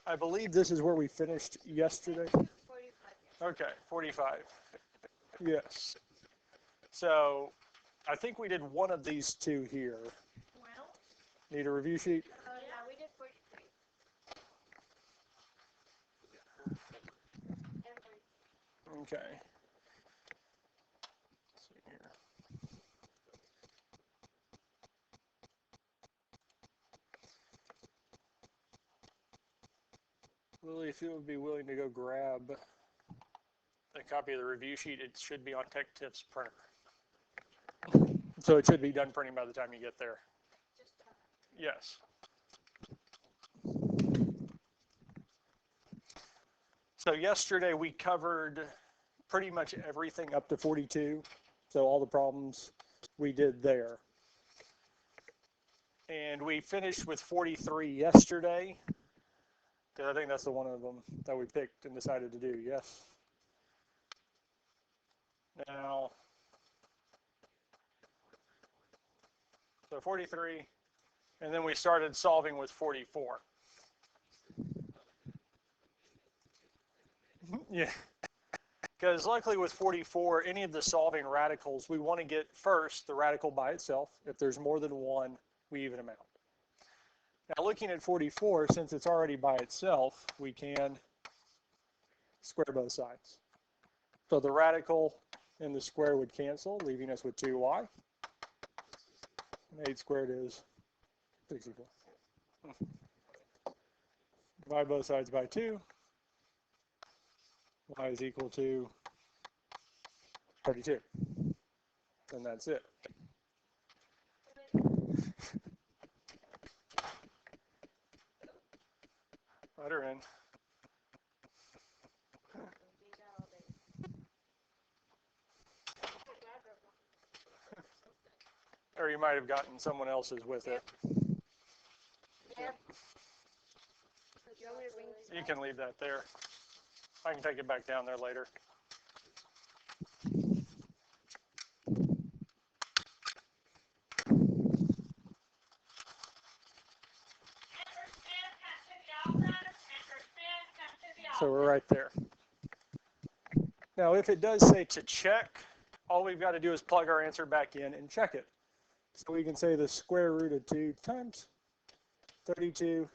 I believe this is where we finished yesterday. Okay, 45. Yes. So I think we did one of these two here. Need a review sheet? Yeah, we did 43. Okay. Let's see here. Lily, if you would be willing to go grab a copy of the review sheet, it should be on TechTips printer. So it should be done printing by the time you get there. Yes. So yesterday we covered pretty much everything up to 42. So all the problems we did there. And we finished with 43 yesterday, because I think that's the one of them that we picked and decided to do, yes? Now, so 43, and then we started solving with 44. Yeah, because luckily with 44, any of the solving radicals, we want to get first the radical by itself. If there's more than one, we even them out. Now looking at 44, since it's already by itself, we can square both sides. So the radical and the square would cancel, leaving us with 2y. And 8 squared is 64. Divide both sides by 2. Y is equal to 32. And that's it. Let her in. Or you might have gotten someone else's with it. Yep. You can leave that there. I can take it back down there later. So we're right there. Now, if it does say to check, all we've got to do is plug our answer back in and check it. So we can say the square root of 2 times 32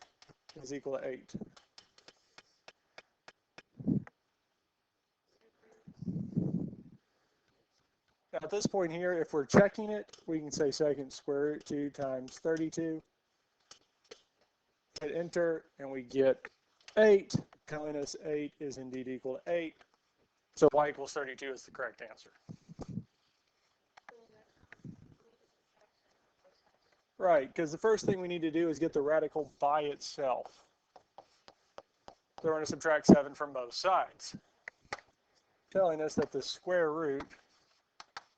is equal to 8. Now, at this point here, if we're checking it, we can say second square root 2 times 32. Hit enter, and we get 8, telling us 8 is indeed equal to 8. So y equals 32 is the correct answer. Right, because the first thing we need to do is get the radical by itself. So we're going to subtract 7 from both sides, telling us that the square root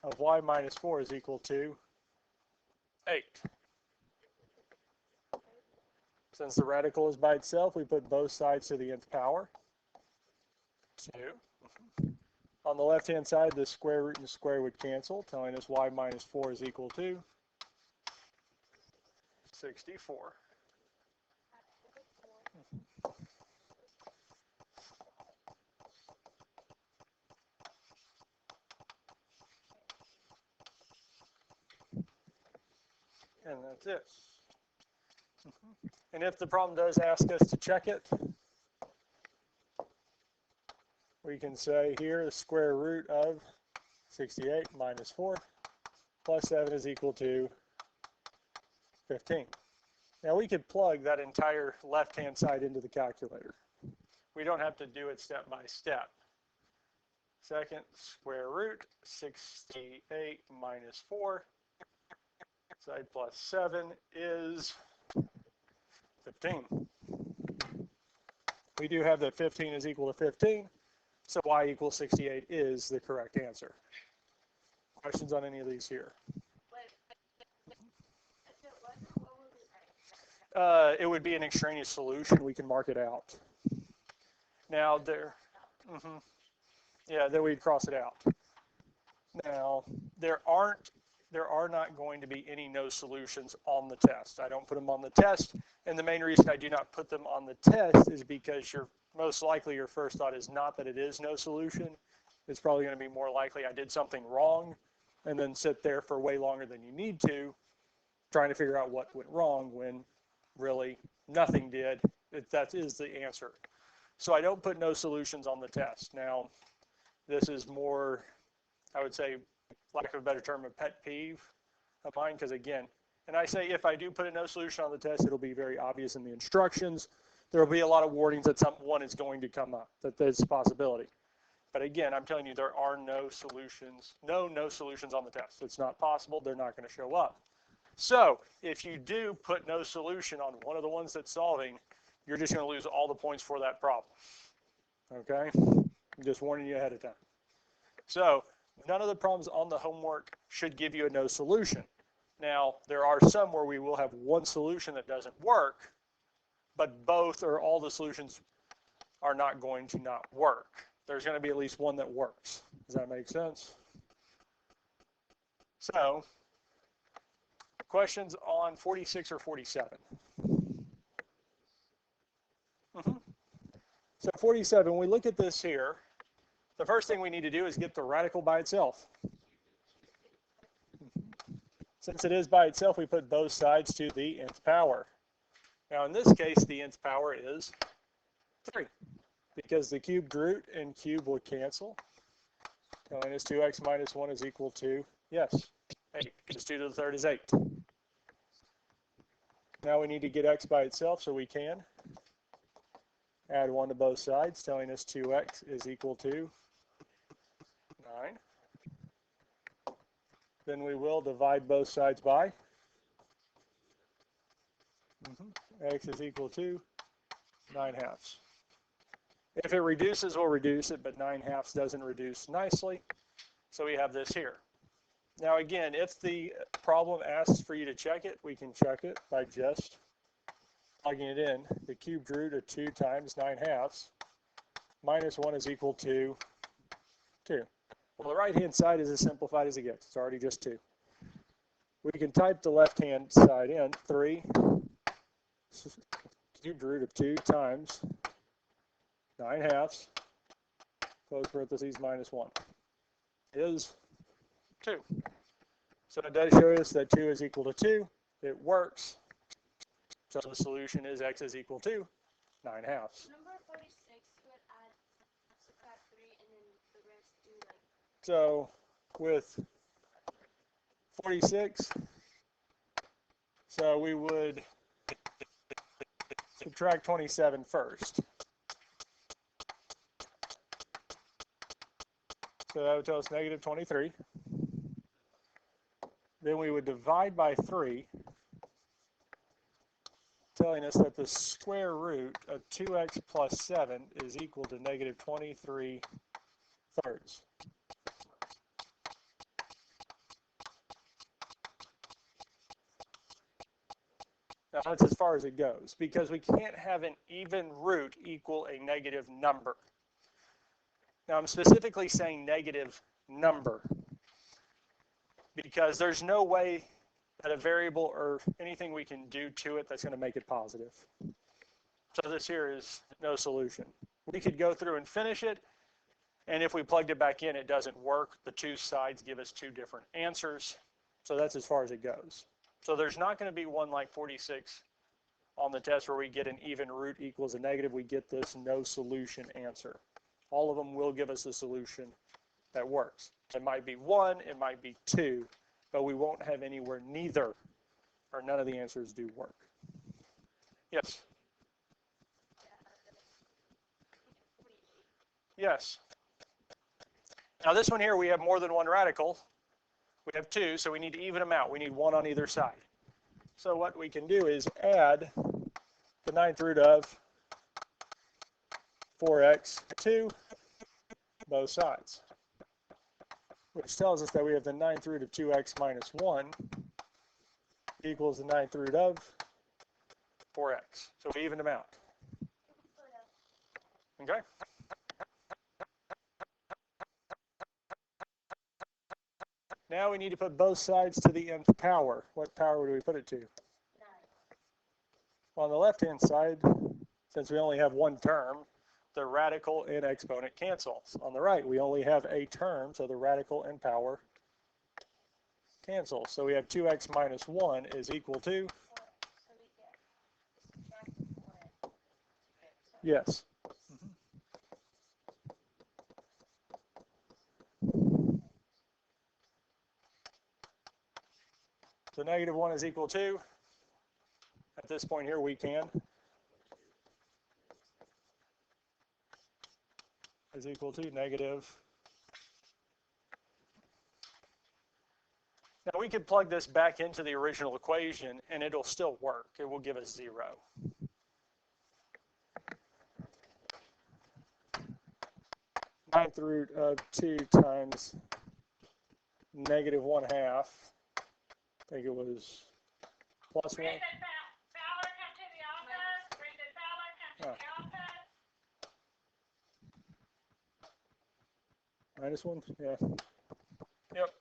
of y minus 4 is equal to 8. Since the radical is by itself, we put both sides to the nth power. 2. On the left-hand side, the square root and the square would cancel, telling us y minus 4 is equal to 64. And that's it. And if the problem does ask us to check it, we can say here the square root of 68 minus 4 plus 7 is equal to 15. Now we could plug that entire left-hand side into the calculator. We don't have to do it step by step. Second square root, 68 minus 4, side plus 7 is 15. We do have that 15 is equal to 15, so y equals 68 is the correct answer. Questions on any of these here? It would be an extraneous solution. We can mark it out. Now there, yeah, then we'd cross it out. Now there aren't there are not going to be any no solutions on the test. I don't put them on the test, and the main reason I do not put them on the test is because most likely your first thought is not that it is no solution. It's probably going to be more likely I did something wrong and then sit there for way longer than you need to trying to figure out what went wrong when really nothing did. That is the answer. So I don't put no solutions on the test. Now, this is more, I would say, lack of a better term, a pet peeve of mine, because again, and I say if I do put a no solution on the test, it'll be very obvious in the instructions. There will be a lot of warnings that someone is going to come up, that there's a possibility. But again, I'm telling you, there are no solutions, no solutions on the test. It's not possible. They're not going to show up. So if you do put no solution on one of the ones that's solving, you're just going to lose all the points for that problem. Okay? I'm just warning you ahead of time. So none of the problems on the homework should give you a no solution. Now, there are some where we will have one solution that doesn't work, but both or all the solutions are not going to not work. There's going to be at least one that works. Does that make sense? So, questions on 46 or 47? So 47, when we look at this here, the first thing we need to do is get the radical by itself. Since it is by itself, we put both sides to the nth power. Now in this case, the nth power is 3, because the cubed root and cube will cancel. Telling us 2x minus 1 is equal to, yes, 8, because 2 to the third is 8. Now we need to get x by itself, so we can add 1 to both sides, telling us 2x is equal to 9. Then we will divide both sides by x is equal to 9/2. If it reduces, we'll reduce it, but 9/2 doesn't reduce nicely, so we have this here. Now again, if the problem asks for you to check it, we can check it by just plugging it in. The cubed root of 2 times 9/2 minus 1 is equal to 2. Well, the right-hand side is as simplified as it gets. It's already just 2. We can type the left-hand side in. 3 cubed root of 2 times 9/2, close parentheses, minus 1 is 2. So it does show us that 2 is equal to 2. It works. So the solution is x is equal to 9/2. Number 46 would add, subtract 3, and then the rest do like. So with 46, so we would subtract 27 first. So that would tell us negative 23. Then we would divide by 3, telling us that the square root of 2x plus 7 is equal to negative 23 thirds. Now that's as far as it goes, because we can't have an even root equal a negative number. Now I'm specifically saying negative number, because there's no way that a variable or anything we can do to it that's going to make it positive. So this here is no solution. We could go through and finish it, and if we plugged it back in, it doesn't work. The two sides give us two different answers. So that's as far as it goes. So there's not going to be one like 46 on the test where we get an even root equals a negative. We get this no solution answer. All of them will give us a solution that works. It might be 1, it might be 2, but we won't have anywhere neither, or none of the answers do work. Yes? Yes. Now this one here, we have more than one radical. We have 2, so we need to even them out. We need 1 on either side. So what we can do is add the 9th root of 4x to both sides, which tells us that we have the 9th root of 2x minus 1 equals the 9th root of 4x. So we even them out. Okay? Now we need to put both sides to the nth power. What power do we put it to? 9. Well, on the left-hand side, since we only have one term, the radical and exponent cancels. On the right, we only have a term, so the radical and power cancel. So we have 2x minus 1 is equal to? So we get subtract 1. Yes. So negative 1 is equal to? At this point here, we can. Is equal to negative. Now we could plug this back into the original equation and it'll still work. It will give us 0. Ninth root of 2 times negative 1/2. I think it was plus 1. Brendan Fowler, come to the office. Brendan Fowler, come to the office. Minus 1? Yeah. Yep.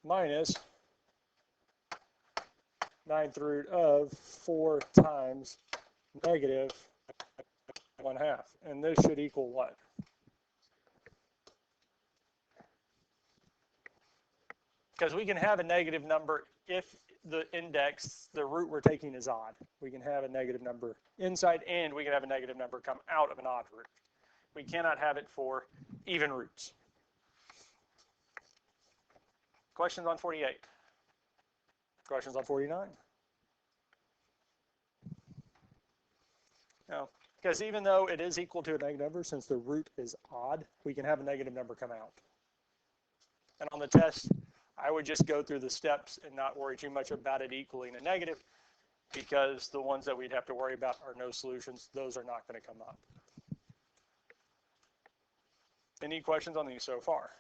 Minus 9th root of 4 times negative 1/2. And this should equal what? Because we can have a negative number if the index, the root we're taking is odd. We can have a negative number inside and we can have a negative number come out of an odd root. We cannot have it for even roots. Questions on 48? Questions on 49? No, because even though it is equal to a negative number, since the root is odd, we can have a negative number come out. And on the test, I would just go through the steps and not worry too much about it equaling a negative, because the ones that we'd have to worry about are no solutions. Those are not going to come up. Any questions on these so far?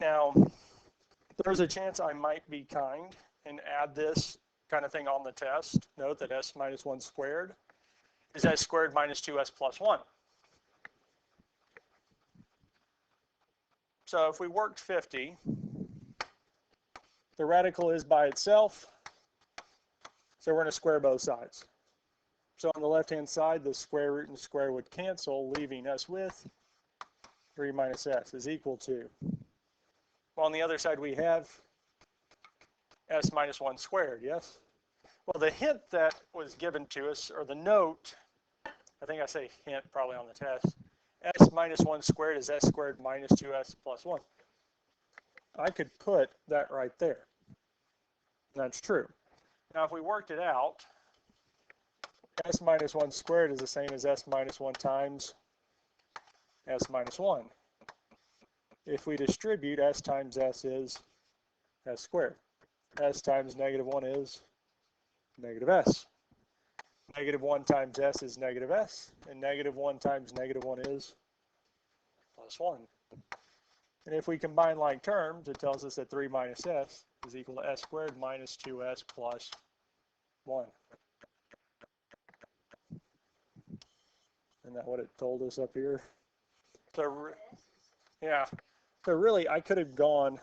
Now, there's a chance I might be kind and add this kind of thing on the test. Note that s minus 1 squared is s squared minus 2s plus 1. So if we worked 50, the radical is by itself, so we're going to square both sides. So on the left-hand side, the square root and square would cancel, leaving us with 3 minus s is equal to. Well, on the other side, we have s minus 1 squared, yes? Well, the hint that was given to us, or the note, I think I say hint probably on the test, s minus 1 squared is s squared minus 2s plus 1. I could put that right there. That's true. Now, if we worked it out, s minus 1 squared is the same as s minus 1 times s minus 1. If we distribute, s times s is s squared. S times negative 1 is negative s. Negative 1 times s is negative s, and negative 1 times negative 1 is plus 1. And if we combine like terms, it tells us that 3 minus s is equal to s squared minus 2s plus 1. Isn't that what it told us up here? So, yeah. So really, I could have gone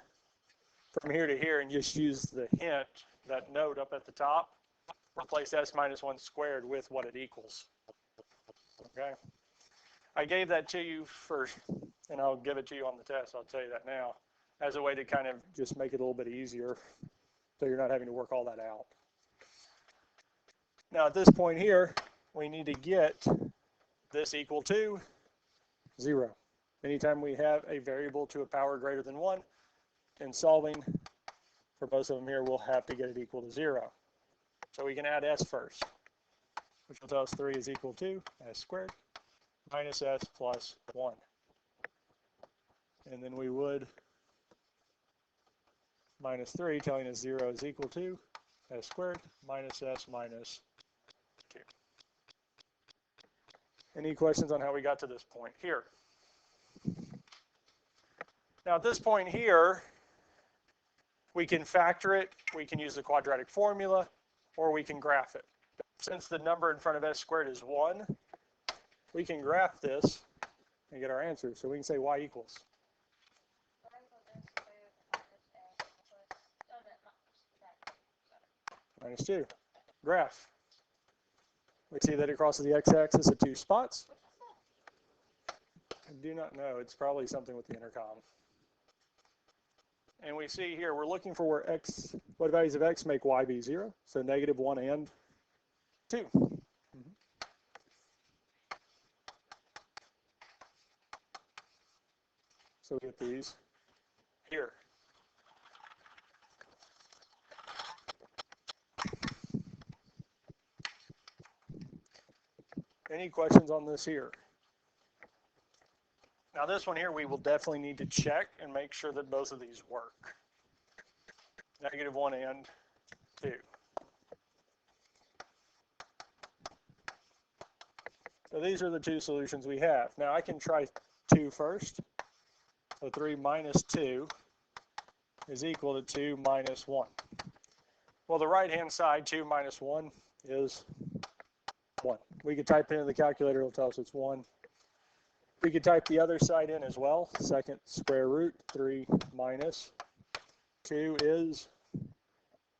from here to here and just used the hint, that note up at the top, replace s minus 1 squared with what it equals. Okay? I gave that to you first, and I'll give it to you on the test, I'll tell you that now, as a way to kind of just make it a little bit easier so you're not having to work all that out. Now at this point here, we need to get this equal to 0. Anytime we have a variable to a power greater than 1, in solving for most of them here, we'll have to get it equal to 0. So we can add s first, which will tell us 3 is equal to s squared minus s plus 1. And then we would minus 3 telling us 0 is equal to s squared minus s minus 2. Any questions on how we got to this point here? Now at this point here, We can factor it, we can use the quadratic formula, or we can graph it. Since the number in front of s squared is 1, we can graph this and get our answer. So we can say y equals. Minus 2. Graph. We see that it crosses the x-axis at 2 spots. I do not know. It's probably something with the intercom. And we see here, we're looking for where x, what values of x make y be 0. So negative 1 and 2. So we get these here. Any questions on this here? Now this one here, we will definitely need to check and make sure that both of these work. Negative 1 and 2. So these are the two solutions we have. Now I can try 2 first. So 3 minus 2 is equal to 2 minus 1. Well, the right-hand side, 2 minus 1 is 1. We could type it in the calculator, it'll tell us it's 1. We could type the other side in as well. Second square root, 3 minus 2 is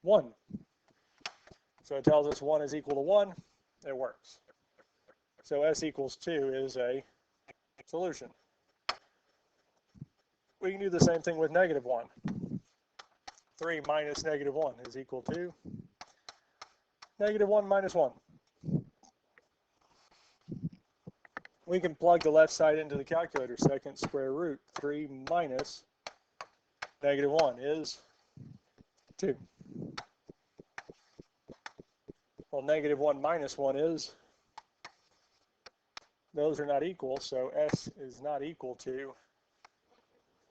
1. So it tells us 1 is equal to 1. It works. So s equals 2 is a solution. We can do the same thing with negative 1. 3 minus negative 1 is equal to negative 1 minus 1. We can plug the left side into the calculator. Second square root, 3 minus negative 1 is 2. Well, negative 1 minus 1 is, those are not equal, so s is not equal to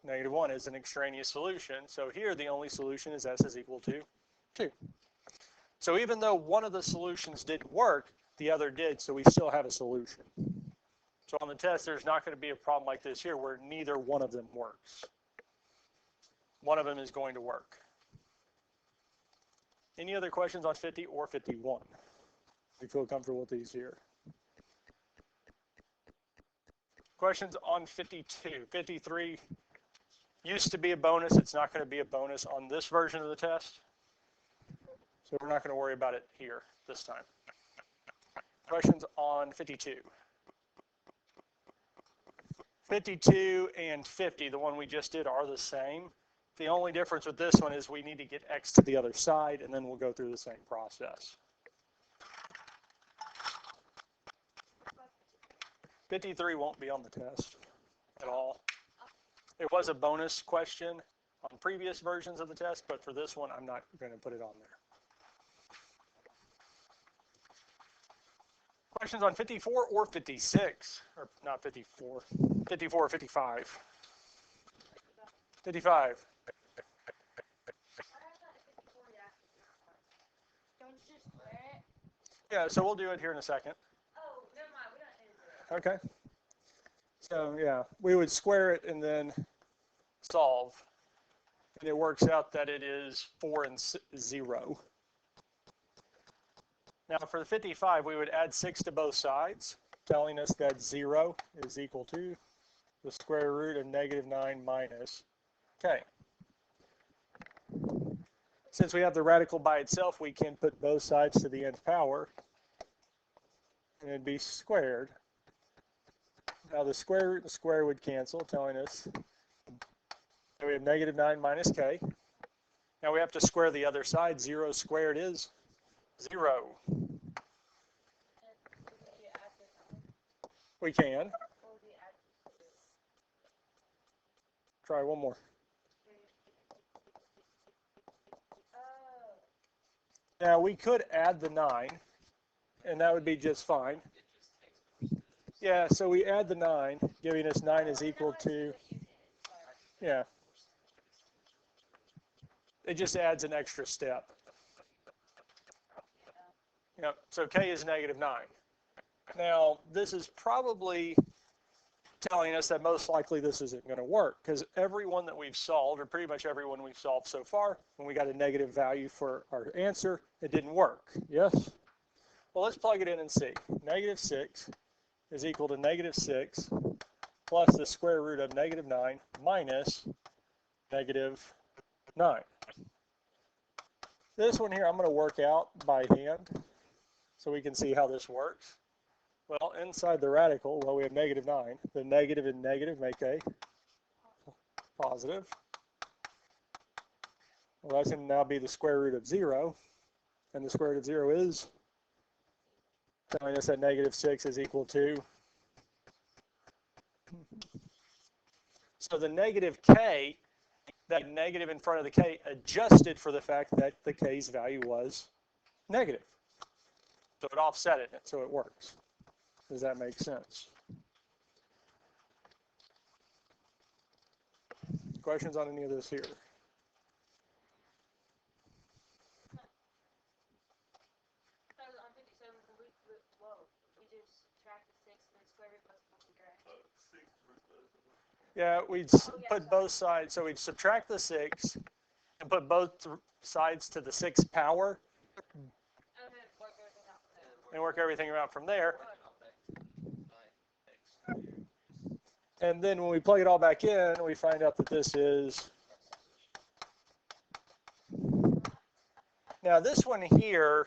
negative 1 is an extraneous solution. So here the only solution is s is equal to 2. So even though one of the solutions didn't work, the other did, so we still have a solution. So on the test, there's not going to be a problem like this here where neither one of them works. One of them is going to work. Any other questions on 50 or 51? We feel comfortable with these here. Questions on 52. 53 used to be a bonus. It's not going to be a bonus on this version of the test. So we're not going to worry about it here this time. Questions on 52. 52 and 50, the one we just did, are the same. The only difference with this one is we need to get x to the other side, and then we'll go through the same process. 53 won't be on the test at all. It was a bonus question on previous versions of the test, but for this one, I'm not going to put it on there. Questions on 54 or 56, or not 54, 54 or 55. 55. Don't you just square it? Yeah, so we'll do it here in a second. Oh, never mind. We don't need to do it. Okay. So yeah, we would square it and then solve. And it works out that it is 4 and 0. Now for the 55, we would add 6 to both sides, telling us that 0 is equal to the square root of negative 9 minus k. Since we have the radical by itself, we can put both sides to the nth power, and it'd be squared. Now the square root and square would cancel, telling us that we have negative 9 minus k. Now we have to square the other side. 0 squared is 0. We can. Try one more. Now we could add the 9, and that would be just fine. Yeah, so we add the 9, giving us 9 is equal to, yeah. It just adds an extra step. Yep, so k is negative 9. Now, this is probably telling us that most likely this isn't going to work, because every one that we've solved, or pretty much every one we've solved so far, when we got a negative value for our answer, it didn't work. Yes? Well, let's plug it in and see. Negative 6 is equal to negative 6 plus the square root of negative 9 minus negative 9. This one here I'm going to work out by hand so we can see how this works. Well, inside the radical, well, we have negative 9. The negative and negative make a positive. Well, that's going to now be the square root of 0. And the square root of 0 is telling us that negative 6 is equal to. So the negative k, that negative in front of the k, adjusted for the fact that the k's value was negative. So it offset it, so it works. Does that make sense? Questions on any of this here? So on 57, we just subtract the 6 and then square root plus something, correct? Yeah, we'd put both sides. So we'd subtract the 6 and put both sides to the 6th power and work everything out from there. And then when we plug it all back in, we find out that this is. Now this one here,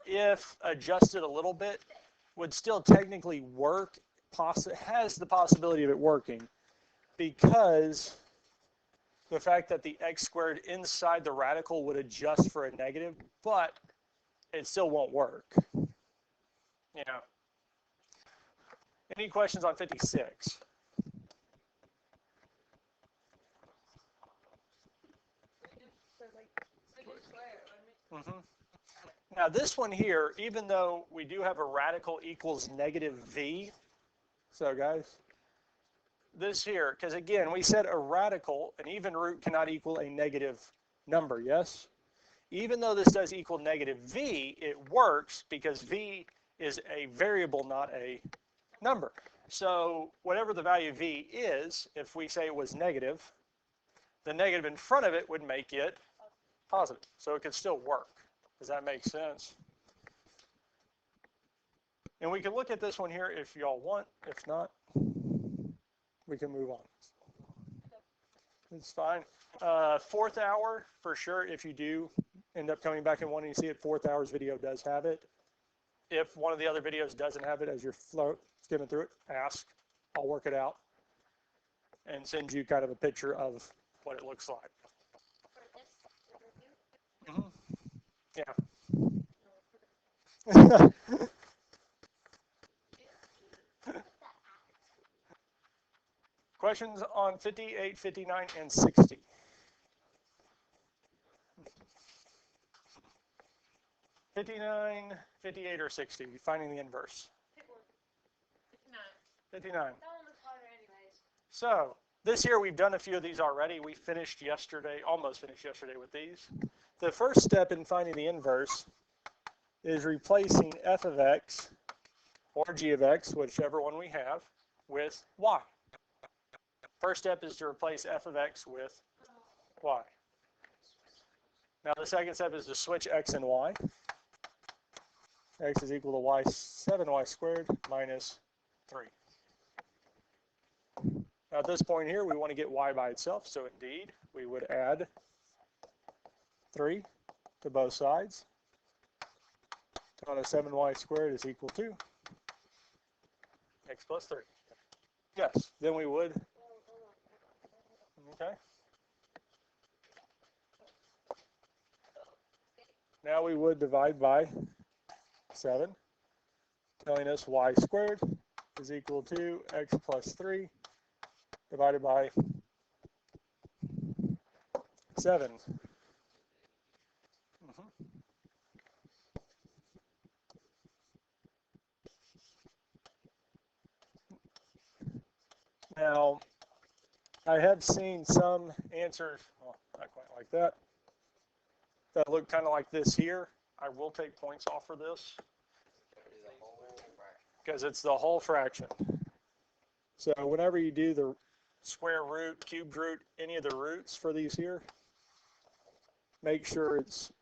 if adjusted a little bit, would still technically work, has the possibility of it working, because the fact that the x squared inside the radical would adjust for a negative, but it still won't work. You know. Any questions on 56? Mm-hmm. Now this one here, even though we do have a radical equals negative v, so guys, this here, because again, we said a radical, an even root cannot equal a negative number, yes? Even though this does equal negative v, it works because v is a variable, not a number. So whatever the value v is, if we say it was negative, the negative in front of it would make it positive. So it could still work. Does that make sense? And we can look at this one here if y'all want. If not, we can move on. It's fine. Fourth hour, for sure, if you do end up coming back and wanting to see it, fourth hour's video does have it. If one of the other videos doesn't have it, as you're skimming through it, ask. I'll work it out and send you kind of a picture of what it looks like. Mm-hmm. Yeah. Questions on 58, 59, and 60? $59, $58, or $60? Finding the inverse. 59. That one was harder anyways. So this year we've done a few of these already. We finished yesterday, almost finished yesterday with these. The first step in finding the inverse is replacing f of x or g of x, whichever one we have, with y. First step is to replace f of x with y. Now the second step is to switch x and y. X is equal to y 7y squared minus 3. Now at this point here, we want to get y by itself, so indeed, we would add 3 to both sides. On a 7y squared is equal to x plus 3. Yes, then we would. Okay. Now we would divide by 7, telling us y squared is equal to x plus 3 divided by 7. Now, I have seen some answers, well, not quite like that, that look kind of like this here. I will take points off for this because it's the whole fraction. So whenever you do the square root, cubed root, any of the roots for these here, make sure it's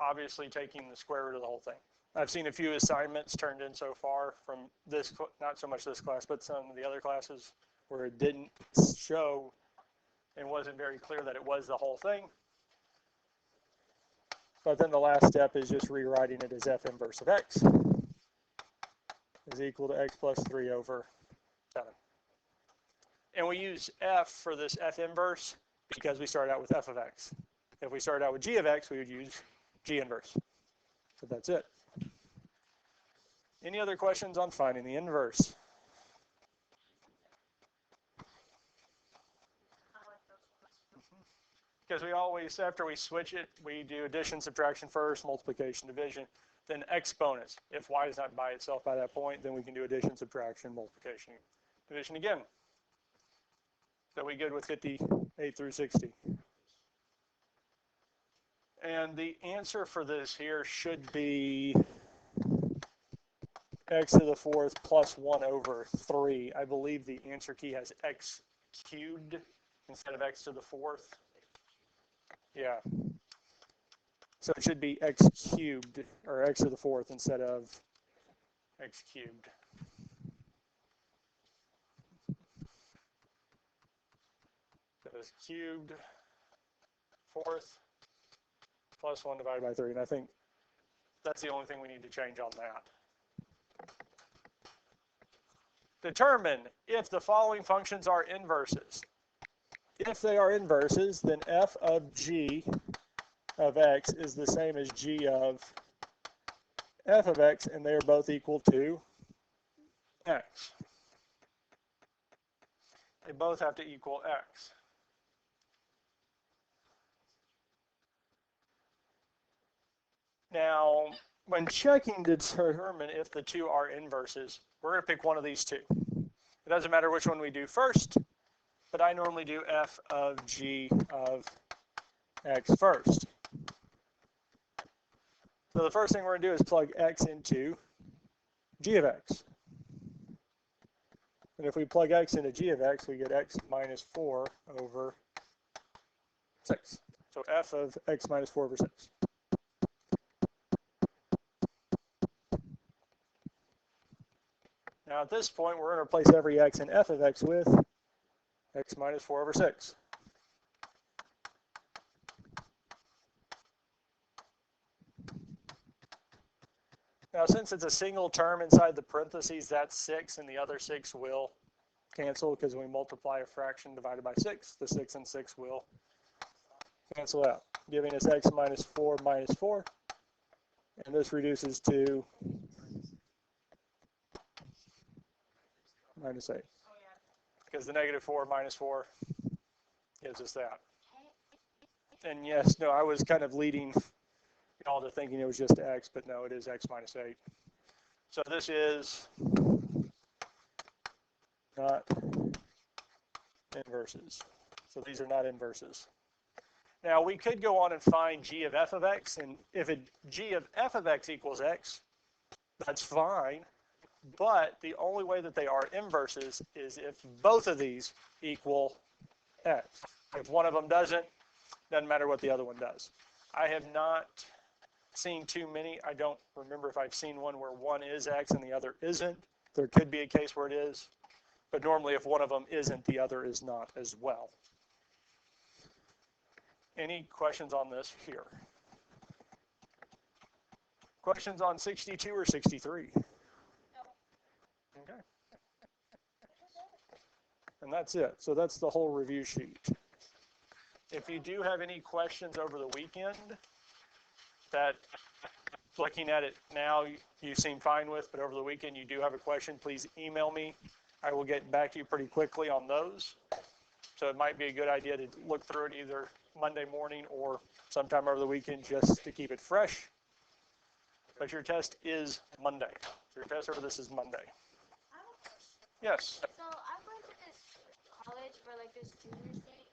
obviously taking the square root of the whole thing. I've seen a few assignments turned in so far from this, not so much this class, but some of the other classes where it didn't show and wasn't very clear that it was the whole thing. But then the last step is just rewriting it as f inverse of x is equal to x plus 3 over 7. And we use f for this f inverse because we started out with f of x. If we started out with g of x, we would use g inverse. So that's it. Any other questions on finding the inverse? Because we always, after we switch it, we do addition, subtraction first, multiplication, division, then exponents. If y is not by itself by that point, then we can do addition, subtraction, multiplication, division again. So we good with 58 through 60. And the answer for this here should be x to the fourth plus 1 over 3. I believe the answer key has x cubed instead of x to the fourth. Yeah. So it should be x cubed, or x to the fourth instead of x cubed. So it's cubed fourth plus 1 divided by 3. And I think that's the only thing we need to change on that. Determine if the following functions are inverses. If they are inverses, then f of g of x is the same as g of f of x, and they are both equal to x. They both have to equal x. Now, when checking to determine if the two are inverses, we're going to pick one of these two. It doesn't matter which one we do first, but I normally do f of g of x first. So the first thing we're going to do is plug x into g of x. And if we plug x into g of x, we get x minus 4 over 6. So f of x minus 4 over 6. Now at this point, we're going to replace every x in f of x with x minus 4 over 6. Now since it's a single term inside the parentheses, that's 6, and the other 6 will cancel because when we multiply a fraction divided by 6, the 6 and 6 will cancel out, giving us x minus 4 minus 4. And this reduces to minus 8. Because the negative 4 minus 4 gives us that. And yes, no, I was kind of leading y'all to thinking it was just x, but no, it is x minus 8. So this is not inverses. So these are not inverses. Now we could go on and find g of f of x, and if g of f of x equals x, that's fine. But the only way that they are inverses is if both of these equal x. If one of them doesn't matter what the other one does. I have not seen too many. I don't remember if I've seen one where one is x and the other isn't. There could be a case where it is. But normally if one of them isn't, the other is not as well. Any questions on this here? Questions on 62 or 63? Okay. And that's it. So that's the whole review sheet. If you do have any questions over the weekend that looking at it now you seem fine with, but over the weekend you do have a question, please email me. I will get back to you pretty quickly on those. So it might be a good idea to look through it either Monday morning or sometime over the weekend just to keep it fresh. But your test is Monday. Your test over this is Monday. I have a question. Yes. So I'm going to this college for like this junior thing.